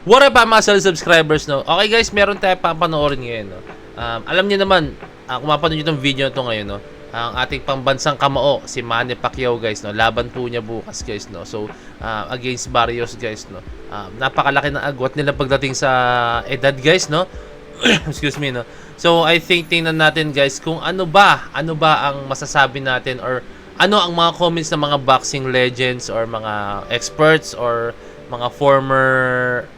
What up, muscle subscribers, no? Okay guys, meron tayo papanoorin ngayon, no? Alam niyo naman, kung mapanood niyo itong video na to ngayon, no? Ang ating pambansang kamao, si Manny Pacquiao, guys, no? Laban po niya bukas, guys, no? So, against Barrios, guys, no? Napakalaki ng agwat nila pagdating sa edad, guys, no? Excuse me, no? So, I think tingnan natin, guys, kung ano ba ang masasabi natin or ano ang mga comments ng mga boxing legends or mga experts or mga former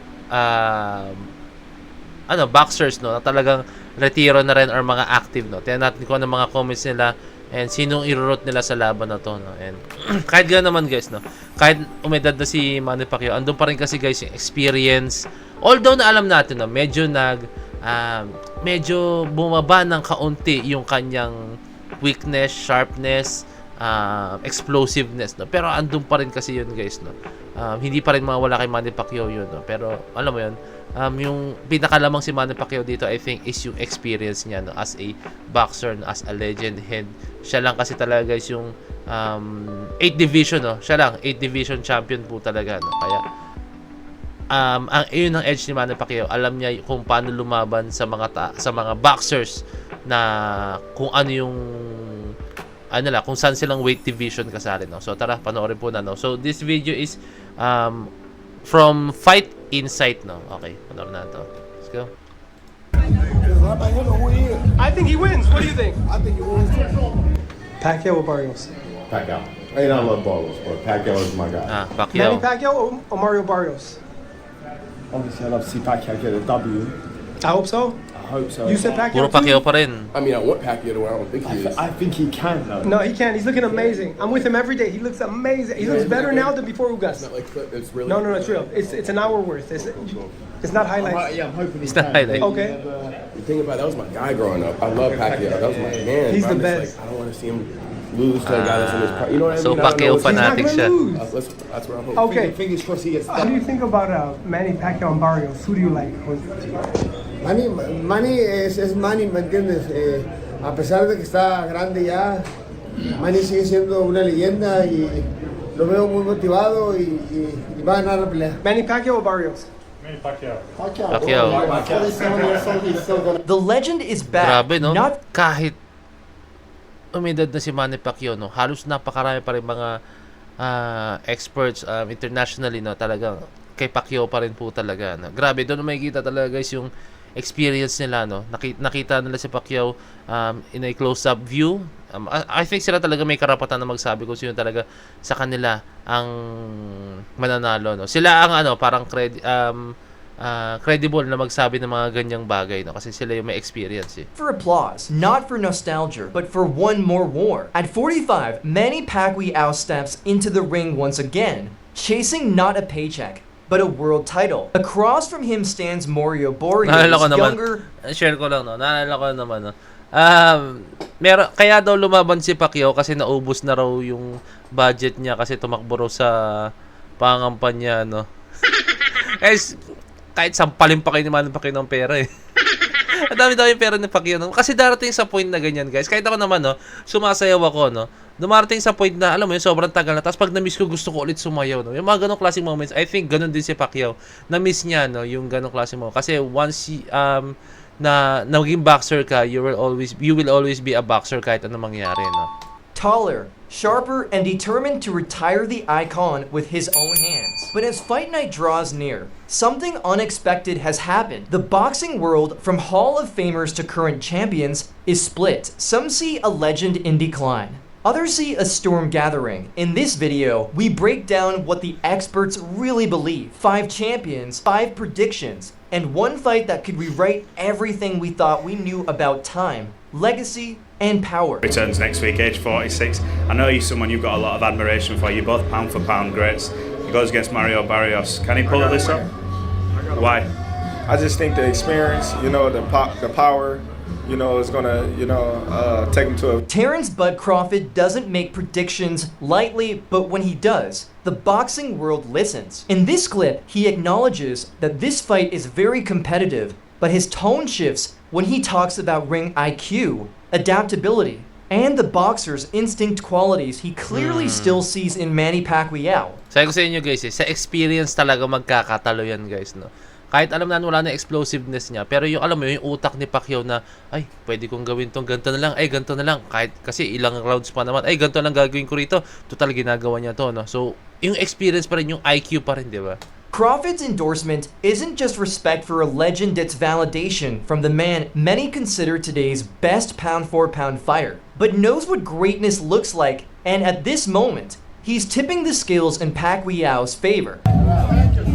boxers, no, na talagang retiro na rin or mga active, no. Tingnan natin kung ano mga comments nila and sinong i-root nila sa laban na to, no. And kahit gano'n naman, guys, no, kahit umedad na si Manny Pacquiao, andun pa rin kasi, guys, yung experience. Although na alam natin, no, medyo bumaba ng kaunti yung kanyang weakness, sharpness, explosiveness, no. Pero andun pa rin kasi yun, guys, no. Hindi pa rin mawala kay Manny Pacquiao yun, no? Pero alam mo yun, yung pinakalamang si Manny Pacquiao dito, I think, is yung experience niya, no? As a boxer, no? As a legend. And siya lang kasi talaga, guys, yung 8 division, no? Siya lang 8 division champion po talaga, no? Kaya yun ang edge ni Manny Pacquiao. Alam niya kung paano lumaban sa mga boxers na kung ano yung kung saan silang weight division kasali, no. So tara, panoorin po na, no. So this video is from Fight Insight, no. Okay, panoorin na to. Let's go. I think he wins. What do you think? I think he wins. Pacquiao or Barrios? Pacquiao. And I love Barrios, but Pacquiao is my guy. Pacquiao. Manny Pacquiao or Mario Barrios? Obviously, I love to see Pacquiao get a W. I hope so. I hope so. You said Puro Pacquiao Pacquiao too? pa rin. I mean, I want Pacquiao to win. I don't think he is. I think he can, though. No, he can't. He's looking amazing. I'm with him every day. He looks amazing. He looks better now than before It's Ugas. not like clip. It's really. No, it's real. It's an hour worth. It's not highlights. Yeah, I'm hoping he It's not can. highlight. Okay. The thing about it, that was my guy growing up. I love Pacquiao. That was my man. He's but the I'm best. just Like, I don't want to see him lose to a guy that's in his prime. You know what I So mean? I don't Pacquiao know what's- fanatic He's siya. not gonna lose. That's where I'm hoping. Okay. Fingers crossed he gets How do you think about Manny Pacquiao and Barrios? Who do you like? Manny es Manny, ¿me entiendes? A pesar de que está grande ya, Manny sigue siendo una leyenda y lo veo muy motivado y va a ganar la pelea. Manny Pacquiao or Barrios? Pacquiao. The legend is back. Grabe, no? Not Kahit umedad na si Manny Pacquiao, no, halos napakarami pa rin mga experts internationally, no, talagang kay Pacquiao pa rin po talaga, no. Grabe, doon makikita talaga, guys, yung experience nila, no. Nakita nila si Pacquiao in a close-up view. I think sila talaga may karapatan na magsabi kung sino talaga sa kanila ang mananalo, no. Sila ang parang credible na magsabi ng mga ganyang bagay, no, kasi sila yung may experience, eh. for applause, not for nostalgia, but for one more war. At 45, Manny Pacquiao steps into the ring once again, chasing not a paycheck, but a world title. Across from him stands Mario Barrios, Naalala ko naman, younger. share ko lang, no. Naalala ko naman, no. Kaya daw lumaban si Pacquiao kasi naubos na raw yung budget niya kasi tumakbo raw sa pangampanya, no. Guys, kahit sampalin pa kayo ni Manny Pacquiao ng pera, eh. Ang dami-dami yung pera ni Pacquiao, no? Kasi darating sa point na ganyan, guys. Kahit ako naman, no, sumasayaw ako, no. Dumarating sa point na, alam mo yun, sobrang tagal na. Tapos pag na-miss ko, gusto ko ulit sumayaw, no. Yung mga ganong klaseng moments, I think ganun din si Pacquiao. Na-miss niya, no, yung ganong klaseng moments. Kasi once na naging boxer ka, you will always be a boxer kahit anong mangyari, no. Taller, sharper, and determined to retire the icon with his own hands. But as fight night draws near, something unexpected has happened. The boxing world, from Hall of Famers to current champions, is split. Some see a legend in decline. Others see a storm gathering. In this video, we break down what the experts really believe. 5 champions, 5 predictions, and one fight that could rewrite everything we thought we knew about time, legacy, and power. Returns next week, age 46. I know he's someone you've got a lot of admiration for. You're both pound for pound greats. He goes against Mario Barrios. Can he pull this up? Why? I just think the experience, the power, is gonna, take him to a. Terrence Bud Crawford doesn't make predictions lightly, but when he does, the boxing world listens. In this clip, he acknowledges that this fight is very competitive, but his tone shifts when he talks about ring IQ, adaptability, and the boxer's instinct qualities he clearly still sees in Manny Pacquiao. Sabi ko sa inyo guys, sa experience talaga magkakatalo yan guys, no? Kahit alam na wala na explosiveness niya, pero yung alam mo yung utak ni Pacquiao na, ay, pwede kong gawin tong ganito na lang, ay, ganito na lang. Kahit kasi ilang rounds pa naman, ay, ganito lang gagawin ko rito. Total, ginagawa niya to, no? So, yung experience pa rin, yung IQ pa rin, di ba? Crawford's endorsement isn't just respect for a legend, it's validation from the man many consider today's best pound-for-pound fighter, but knows what greatness looks like, and at this moment, he's tipping the scales in Pacquiao's favor.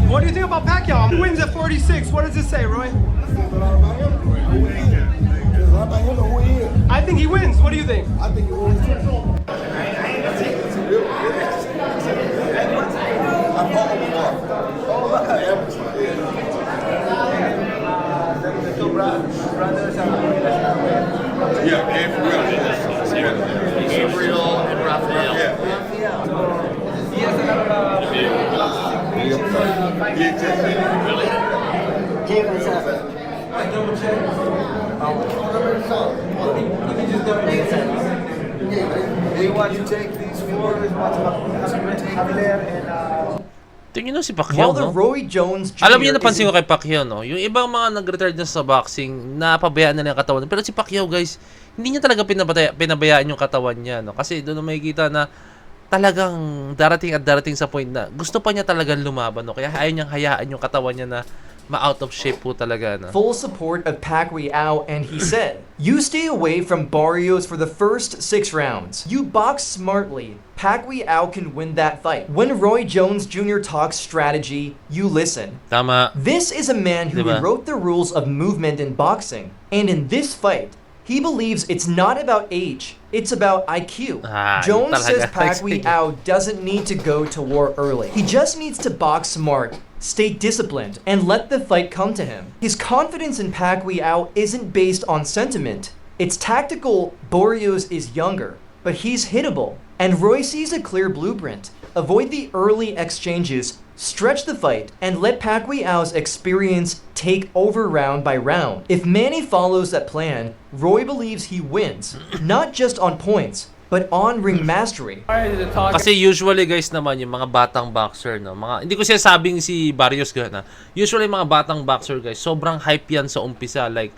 What do you think about Pacquiao? He wins at 46. What does it say, Roy? I think he wins. What do you think? I think he wins. Yeah, Gabriel and Rafael. Tingin nyo si Pacquiao, While the no? Roy Jones Jr. Alam niyo, napansin is ko kay Pacquiao, no? Yung ibang mga nag-retired na sa boxing, napabayaan na lang yung katawan. Pero si Pacquiao, guys, hindi niya talaga pinabayaan yung katawan niya, no? Kasi doon makikita na talagang darating sa point na gusto pa niya talagang lumaban, no? Kaya ayaw niyang hayaan yung katawan niya na ma-out of shape po talaga, no? full support of Pacquiao, and he said, "You stay away from Barrios for the first 6 rounds. You box smartly. Pacquiao can win that fight. When Roy Jones Jr. talks strategy, you listen." Tama. This is a man who Diba? rewrote the rules of movement in boxing, and in this fight, he believes it's not about age, it's about IQ. Yun Jones talaga. says Pacquiao doesn't need to go to war early. He just needs to box smart, stay disciplined, and let the fight come to him. His confidence in Pacquiao isn't based on sentiment. It's tactical. Barrios is younger, but he's hittable. And Roy sees a clear blueprint. Avoid the early exchanges, stretch the fight, and let Pacquiao's experience take over round by round. If Manny follows that plan, Roy believes he wins, not just on points, but on ring mastery. Kasi usually guys naman yung mga batang boxer, no, mga hindi ko sinasabing si Barrios gana. Usually mga batang boxer guys, sobrang hype yan sa umpisa, like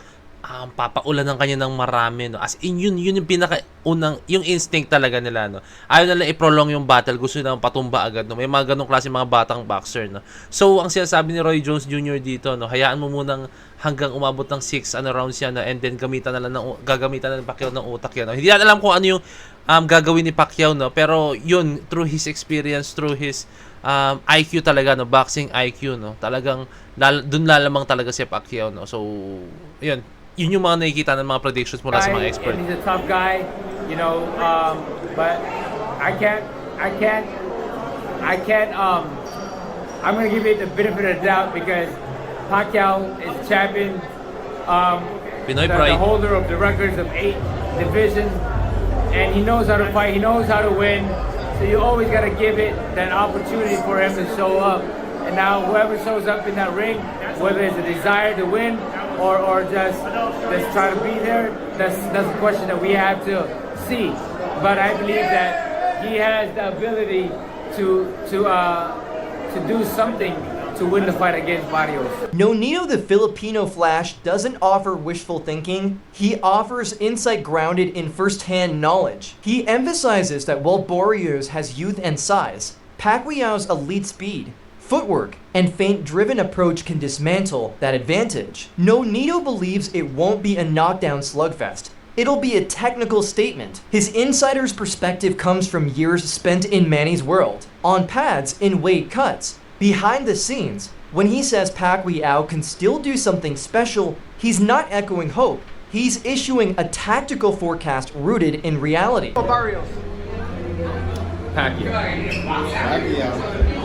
papaulan ng kanya ng marami, no. As in yun yung pinakaunang yung instinct talaga nila, no. Ayaw nila i-prolong yung battle, gusto nila patumba agad, no. May mga ganong klase mga batang boxer, no. So ang sinasabi ni Roy Jones Jr. dito, no, hayaan mo munang hanggang umabot ng 6 rounds yan, no, and then gagamitan na ng Pacquiao ng utak yan, no. Hindi natin alam kung ano yung gagawin ni Pacquiao, no, pero yun through his experience, through his IQ talaga, no, boxing IQ, no, talagang dun lalamang talaga si Pacquiao, no. So yun yung mga nakikita ng mga predictions mula sa mga expert. And he's a tough guy, you know, but I'm gonna give it the benefit of the doubt because Pacquiao is the champion, Pinoy the pride. holder of the records of 8 divisions, and he knows how to fight, he knows how to win, so you always gotta give it that opportunity for him to show up. And now whoever shows up in that ring, whether it's a desire to win or just try to be there, that's a question that we have to see. But I believe that he has the ability to do something to win the fight against Barrios. Nonito the Filipino Flash doesn't offer wishful thinking, he offers insight grounded in first-hand knowledge. He emphasizes that while Barrios has youth and size, Pacquiao's elite speed, footwork, and feint-driven approach can dismantle that advantage. Nonito believes it won't be a knockdown slugfest. It'll be a technical statement. His insider's perspective comes from years spent in Manny's world, on pads, in weight cuts, behind the scenes. When he says Pacquiao can still do something special, he's not echoing hope. He's issuing a tactical forecast rooted in reality. Barrios. Pacquiao.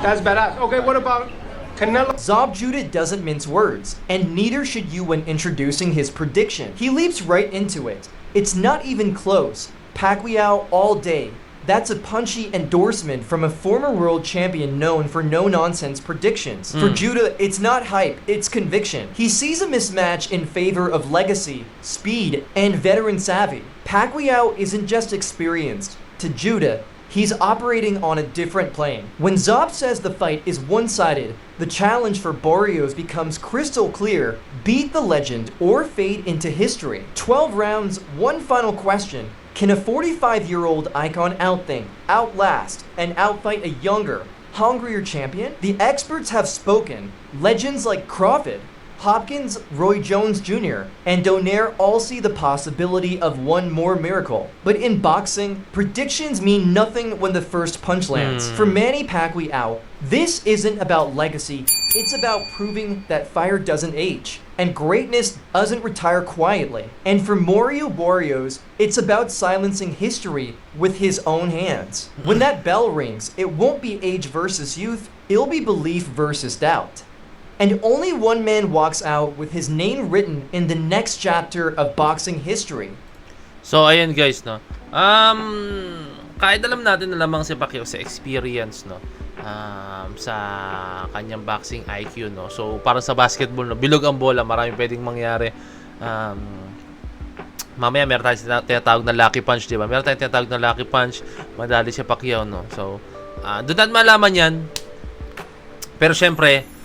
That's badass. Okay, what about Canelo? Zob Judah doesn't mince words, and neither should you when introducing his prediction. He leaps right into it. It's not even close. Pacquiao all day. That's a punchy endorsement from a former world champion known for no-nonsense predictions. For Judah, it's not hype, it's conviction. He sees a mismatch in favor of legacy, speed, and veteran savvy. Pacquiao isn't just experienced. To Judah, he's operating on a different plane. When Zob says the fight is one-sided, the challenge for Barrios becomes crystal clear. Beat the legend or fade into history. 12 rounds, one final question. Can a 45-year-old icon outthink, outlast, and outfight a younger, hungrier champion? The experts have spoken. Legends like Crawford, Hopkins, Roy Jones Jr., and Donaire all see the possibility of one more miracle. But in boxing, predictions mean nothing when the first punch lands. For Manny Pacquiao, this isn't about legacy, it's about proving that fire doesn't age, and greatness doesn't retire quietly. And for Mario Barrios, it's about silencing history with his own hands. When that bell rings, it won't be age versus youth, it'll be belief versus doubt. And only one man walks out with his name written in the next chapter of boxing history. So, ayan guys, no. Kahit alam natin na lamang si Pacquiao sa experience, no. Sa kanyang boxing IQ, no. So, parang sa basketball, no. Bilog ang bola, maraming pwedeng mangyari. Mamaya meron tayong tinatawag na lucky punch, di ba? Meron tayong tinatawag na lucky punch. Madali si Pacquiao, no. So, doon natin malaman yan. Pero syempre,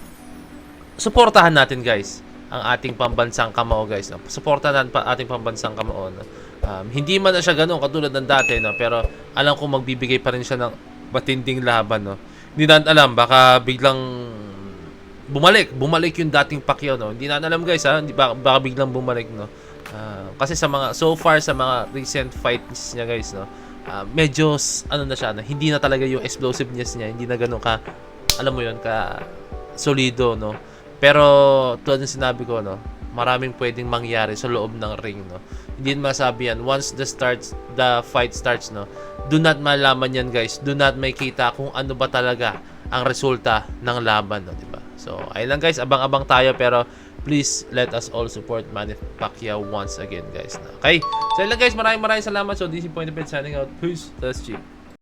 suportahan natin guys ang ating pambansang kamao guys, no? Suportahan natin ating pambansang kamao, no? Hindi man na siya ganoon katulad ng dati, no? Pero alam ko magbibigay pa rin siya ng matinding laban, no? Hindi natin alam, baka biglang bumalik yung dating Pacquiao, no? Hindi natin alam guys, ha? Baka biglang bumalik, no? Kasi sa mga so far sa mga recent fights niya guys, no? Medyo ano na siya, no? Hindi na talaga yung explosiveness niya, hindi na ganoon ka, alam mo yun, ka solido, no? Pero tulad ng sinabi ko, no, maraming pwedeng mangyari sa loob ng ring, no. Hindi masabi yan. Once the fight starts, no, do not malaman yan, guys. Do not makita kung ano ba talaga ang resulta ng laban, no, diba? So, ayun lang guys, abang-abang tayo, pero please let us all support Manny Pacquiao once again, guys. No? Okay? So, ayun lang guys, maraming salamat. So, this is Point of View signing out. Peace. That's G.